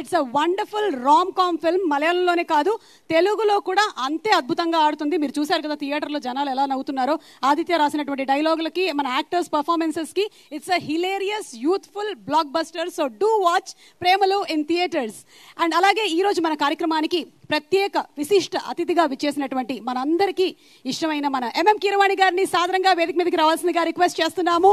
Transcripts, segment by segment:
It's a wonderful rom com film. మలయాళంలోనే కాదు తెలుగులో కూడా అంతే అద్భుతంగా ఆడుతుంది. మీరు చూశారు కదా థియేటర్లో జనాలు ఎలా నవ్వుతున్నారో. ఆదిత్య రాసినటువంటి డైలాగులకి, మన యాక్టర్స్ పర్ఫార్మెన్సెస్కి it's a hilarious youthful blockbuster. So do watch Premalu in theatres. And అలాగే ఈరోజు మన కార్యక్రమానికి ప్రత్యేక విశిష్ట అతిథిగా విచ్చేసినటువంటి మనందరికీ ఇష్టమైన మన ఎంఎం కీరవాణి గారిని సాదరంగా వేదిక మీదకి రావాల్సిందిగా రిక్వెస్ట్ చేస్తున్నాము.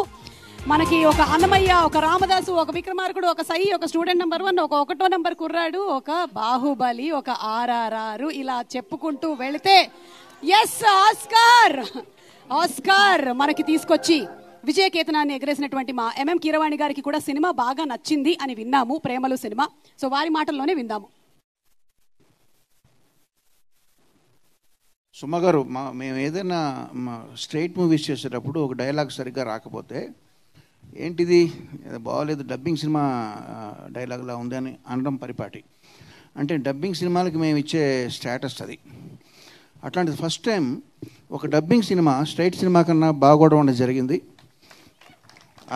మనకి ఒక అన్నమయ్య, ఒక రామదాసు, ఒక విక్రమార్కుడు, ఒక సై, ఒక స్టూడెంట్ నెంబర్ 1, ఒక 1వ నెంబర్ కుర్రాడు, ఒక బాహుబలి, ఒక ఆర్ఆర్ఆర్, ఇలా చెప్పుకుంటూ వెళితే ఎస్ ఆస్కార్ మనకి తీసుకొచ్చి విజయకేతనాన్ని ఎగరేసినటువంటి మా ఎంఎం కీరవాణి గారికి కూడా సినిమా బాగా నచ్చింది అని విన్నాము, ప్రేమలు సినిమా. సో వారి మాటల్లోనే విందాము. సుమ గారు, మేము ఏదైనా స్ట్రైట్ మూవీస్ చేసేటప్పుడు ఒక డైలాగ్ సరిగ్గా రాకపోతే ఏంటిది బాగోలేదు, డబ్బింగ్ సినిమా డైలాగ్లా ఉంది అని అనడం పరిపాటి. అంటే డబ్బింగ్ సినిమాలకి మేము ఇచ్చే స్టేటస్ అది. అట్లాంటిది ఫస్ట్ టైం ఒక డబ్బింగ్ సినిమా స్ట్రైట్ సినిమా కన్నా బాగోవడం అనేది జరిగింది.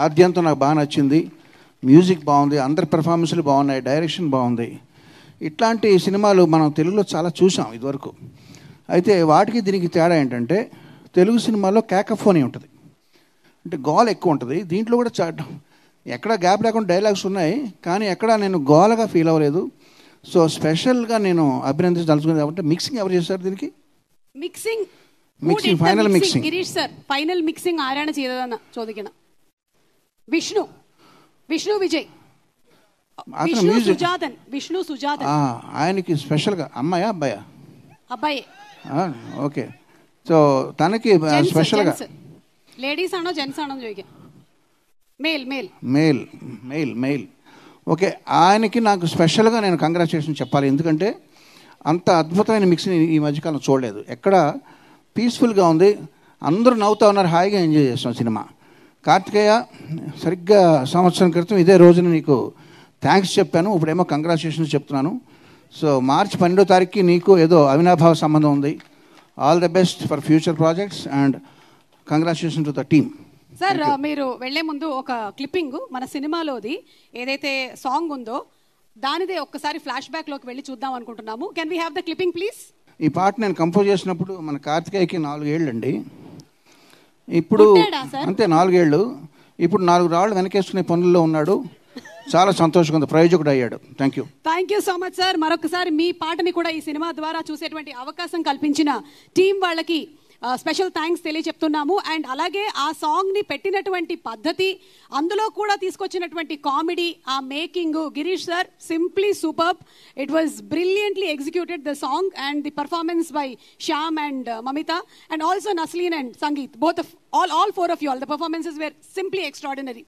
ఆద్యంతం నాకు బాగా నచ్చింది. మ్యూజిక్ బాగుంది, అందరి పెర్ఫార్మెన్స్లు బాగున్నాయి, డైరెక్షన్ బాగుంది. ఇట్లాంటి సినిమాలు మనం తెలుగులో చాలా చూసాం ఇదివరకు. అయితే వాటికి దీనికి తేడా ఏంటంటే తెలుగు సినిమాలో క్యాకఫోనీ ఉంటుంది, అంటే గోల ఎక్కువ ఉంటుంది. దీంట్లో కూడా ఎక్కడ గ్యాప్ లేకుండా డైలాగ్స్ ఉన్నాయి, కానీ ఎక్కడ నేను గోలగా ఫీల్ అవ్వలేదు. సో స్పెషల్గా నేను అభినందించదలుచుకుంది కాబట్టి మిక్సింగ్ ఎవరు చేశారు దీనికి? Mixing final mixing Girish sir, final mixing ആരാണ് ചെയ്തതെന്ന് ചോദിക്കണം. വിഷ്ണു വിജയ്, విష్ణు సుజాతన్. ఆయనకి స్పెషల్గా అమ్మాయా అబ్బాయా? అబ్బాయి. ఓకే. సో తనకి స్పెషల్గా లేడీస్ ఆണോ జెంట్స్ ఆണോ ചോദിക്കാം. మెయిల్. ఓకే, ఆయనకి నాకు స్పెషల్గా నేను కంగ్రాచులేషన్ చెప్పాలి. ఎందుకంటే అంత అద్భుతమైన మిక్సింగ్ ఈ మధ్యకాలం చూడలేదు. ఎక్కడ పీస్ఫుల్గా ఉంది, అందరూ నవ్వుతూ ఉన్నారు, హాయిగా ఎంజాయ్ చేస్తాం సినిమా. కార్తికేయ, సరిగ్గా సంవత్సరం క్రితం ఇదే రోజున నీకు థ్యాంక్స్ చెప్పాను, ఇప్పుడేమో కంగ్రాచులేషన్స్ చెప్తున్నాను. సో మార్చి 12వ తారీఖుకి నీకు ఏదో అవినాభావ సంబంధం ఉంది. All the best for future projects and congratulation to the team. Sir, మీరు వెళ్లే ముందు ఒక క్లిప్పింగ్ మన సినిమాలోది ఏదైతే సాంగ్ ఉందో దానిదే ఒక్కసారి ఫ్లాష్ బ్యాక్ లోకి వెళ్ళి చూద్దాం అనుకుంటున్నాము. Can we have the clipping please? ఈ పాట నేను కంపోజ్ చేసినప్పుడు మన కార్తికేయకి 4 ఏళ్ళు అండి. ఇప్పుడు అంతే 4 ఏళ్ళు. ఇప్పుడు 4 రాళ్ళు వెనకేసుకునే పనుల్లో ఉన్నాడు. చాలా సంతోషంగా ఉంది, ప్రయోజకుడు అయ్యాడు. Thank you so much sir. మరొకసారి మీ పాటని కూడా ఈ సినిమా ద్వారా చూసేటువంటి అవకాశం కల్పించిన టీం వాళ్ళకి స్పెషల్ థ్యాంక్స్ తెలియజెప్తున్నాము. అండ్ అలాగే ఆ సాంగ్ని పెట్టినటువంటి పద్ధతి, అందులో కూడా తీసుకొచ్చినటువంటి కామెడీ, ఆ making, Girish sir simply superb. It was brilliantly executed the song and the performance by Shyam and Mamitha and also Naslen and Sangeeth. Both of all 4 of you all, the performances were simply extraordinary.